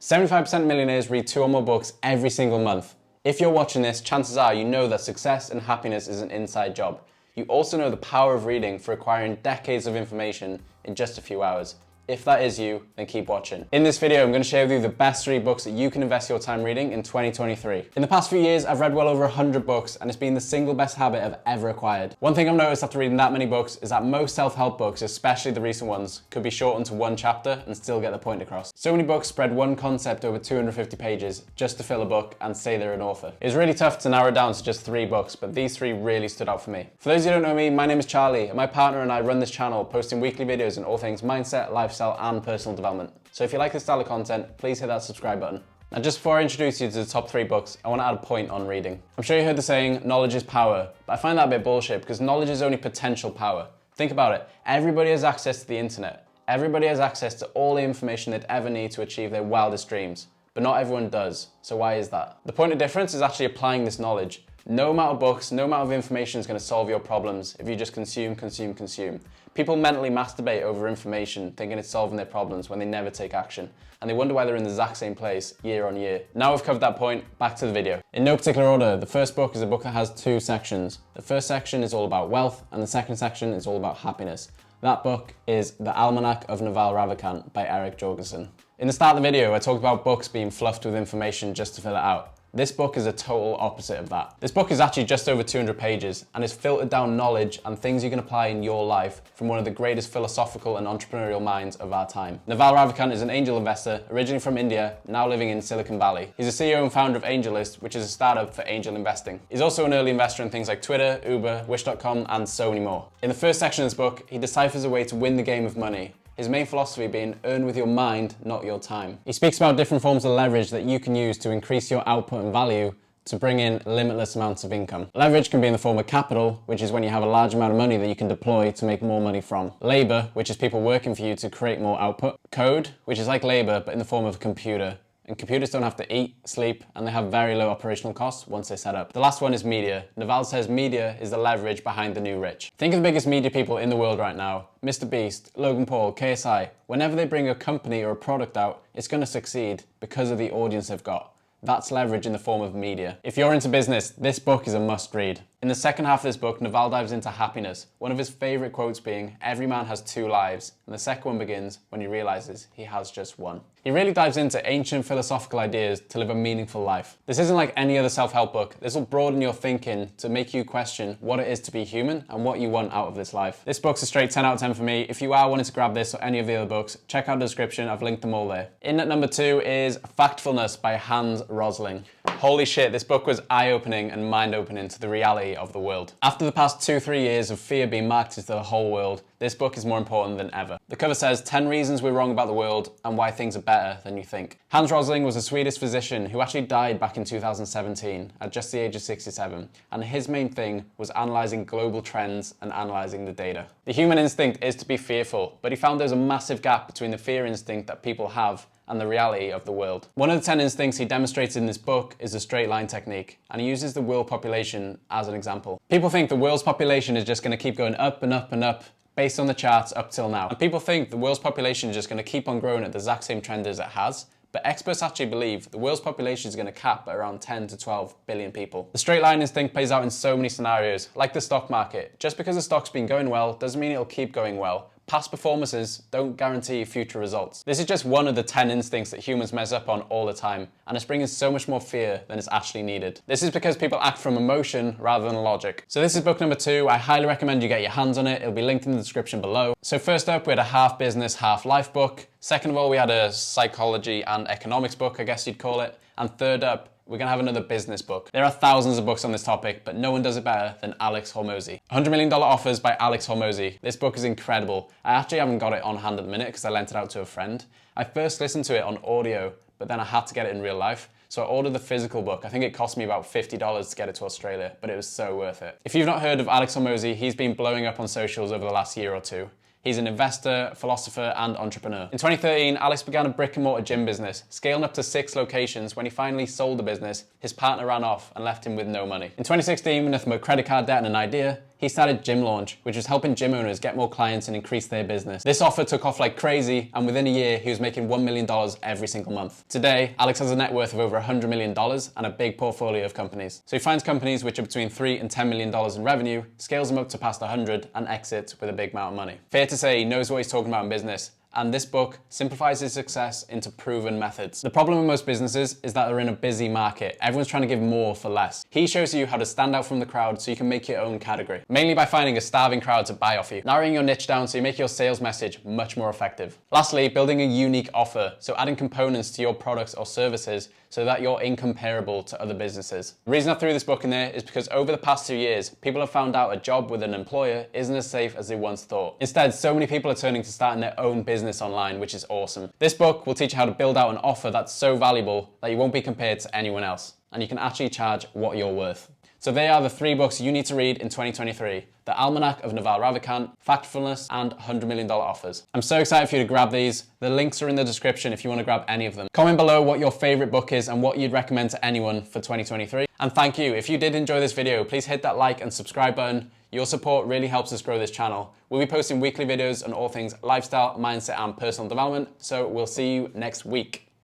75% of millionaires read 2 or more books every single month. If you're watching this, chances are you know that success and happiness is an inside job. You also know the power of reading for acquiring decades of information in just a few hours. If that is you, then keep watching. In this video, I'm going to share with you the best 3 books that you can invest your time reading in 2023. In the past few years, I've read well over 100 books, and it's been the single best habit I've ever acquired. One thing I've noticed after reading that many books is that most self-help books, especially the recent ones, could be shortened to 1 chapter and still get the point across. So many books spread one concept over 250 pages just to fill a book and say they're an author. It was really tough to narrow it down to just 3 books, but these 3 really stood out for me. For those who don't know me, my name is Charlie, and my partner and I run this channel, posting weekly videos on all things mindset, lifestyle, and personal development. So if you like this style of content, please hit that subscribe button. Now, just before I introduce you to the top 3 books, I want to add a point on reading. I'm sure you heard the saying, knowledge is power, but I find that a bit bullshit because knowledge is only potential power. Think about it. Everybody has access to the internet. Everybody has access to all the information they'd ever need to achieve their wildest dreams, but not everyone does. So why is that? The point of difference is actually applying this knowledge. No amount of books, no amount of information is going to solve your problems if you just consume. People mentally masturbate over information, thinking it's solving their problems when they never take action. And they wonder why they're in the exact same place year on year. Now we've covered that point, back to the video. In no particular order, the first book is a book that has 2 sections. The first section is all about wealth, and the second section is all about happiness. That book is The Almanack of Naval Ravikant by Jorgenson. In the start of the video, I talked about books being fluffed with information just to fill it out. This book is a total opposite of that. This book is actually just over 200 pages and is filtered down knowledge and things you can apply in your life from one of the greatest philosophical and entrepreneurial minds of our time. Naval Ravikant is an angel investor, originally from India, now living in Silicon Valley. He's the CEO and founder of AngelList, which is a startup for angel investing. He's also an early investor in things like Twitter, Uber, Wish.com, and so many more. In the first section of this book, he deciphers a way to win the game of money. His main philosophy being earn with your mind, not your time. He speaks about different forms of leverage that you can use to increase your output and value to bring in limitless amounts of income. Leverage can be in the form of capital, which is when you have a large amount of money that you can deploy to make more money from. Labor, which is people working for you to create more output. Code, which is like labor, but in the form of a computer. And computers don't have to eat, sleep, and they have very low operational costs once they're set up. The last one is media. Naval says media is the leverage behind the new rich. Think of the biggest media people in the world right now. Mr. Beast, Logan Paul, KSI. Whenever they bring a company or a product out, it's going to succeed because of the audience they've got. That's leverage in the form of media. If you're into business, this book is a must read. In the second half of this book, Naval dives into happiness, one of his favorite quotes being, "Every man has 2 lives," and the second one begins when he realizes he has just one. He really dives into ancient philosophical ideas to live a meaningful life. This isn't like any other self-help book. This will broaden your thinking to make you question what it is to be human and what you want out of this life. This book's a straight 10 out of 10 for me. If you are wanting to grab this or any of the other books, check out the description. I've linked them all there. In at number 2 is Factfulness by Rosling. Holy shit, this book was eye-opening and mind-opening to the reality of the world. After the past 2-3 years of fear being marketed to the whole world, this book is more important than ever. The cover says 10 reasons we're wrong about the world and why things are better than you think. Rosling was a Swedish physician who actually died back in 2017 at just the age of 67, and his main thing was analysing global trends and analysing the data. The human instinct is to be fearful, but he found there's a massive gap between the fear instinct that people have and the reality of the world. One of the 10 instincts he demonstrates in this book is the straight line technique, and he uses the world population as an example. People think the world's population is just going to keep going up and up and up based on the charts up till now. And people think the world's population is just going to keep on growing at the exact same trend as it has, but experts actually believe the world's population is going to cap at around 10 to 12 billion people. The straight line instinct plays out in so many scenarios, like the stock market. Just because the stock's been going well doesn't mean it'll keep going well. Past performances don't guarantee future results. This is just one of the 10 instincts that humans mess up on all the time, and it's bringing so much more fear than is actually needed. This is because people act from emotion rather than logic. So this is book number 2. I highly recommend you get your hands on it. It'll be linked in the description below. So first up, we had a half business, half life book. Second of all, we had a psychology and economics book, I guess you'd call it. And third up, we're going to have another business book. There are thousands of books on this topic, but no one does it better than Hormozi. $100 Million Offers by Hormozi. This book is incredible. I actually haven't got it on hand at the minute because I lent it out to a friend. I first listened to it on audio, but then I had to get it in real life. So I ordered the physical book. I think it cost me about $50 to get it to Australia, but it was so worth it. If you've not heard of Hormozi, he's been blowing up on socials over the last year or 2. He's an investor, philosopher, and entrepreneur. In 2013, Alex began a brick-and-mortar gym business, scaling up to 6 locations. When he finally sold the business, his partner ran off and left him with no money. In 2016, with nothing but credit card debt and an idea, he started Gym Launch, which was helping gym owners get more clients and increase their business. This offer took off like crazy, and within a year, he was making $1 million every single month. Today, Alex has a net worth of over $100 million and a big portfolio of companies. So he finds companies which are between $3 and $10 million in revenue, scales them up to past 100, and exits with a big amount of money. Fair to say, he knows what he's talking about in business, and this book simplifies his success into proven methods. The problem with most businesses is that they're in a busy market. Everyone's trying to give more for less. He shows you how to stand out from the crowd so you can make your own category, mainly by finding a starving crowd to buy off you, narrowing your niche down so you make your sales message much more effective. Lastly, building a unique offer, so adding components to your products or services so that you're incomparable to other businesses. The reason I threw this book in there is because over the past 2 years, people have found out a job with an employer isn't as safe as they once thought. Instead, so many people are turning to starting their own business online, which is awesome. This book will teach you how to build out an offer that's so valuable that you won't be compared to anyone else, and you can actually charge what you're worth. So they are the 3 books you need to read in 2023. The Almanack of Naval Ravikant, Factfulness, and $100 Million Offers. I'm so excited for you to grab these. The links are in the description if you want to grab any of them. Comment below what your favorite book is and what you'd recommend to anyone for 2023. And thank you. If you did enjoy this video, please hit that like and subscribe button. Your support really helps us grow this channel. We'll be posting weekly videos on all things lifestyle, mindset, and personal development. So we'll see you next week.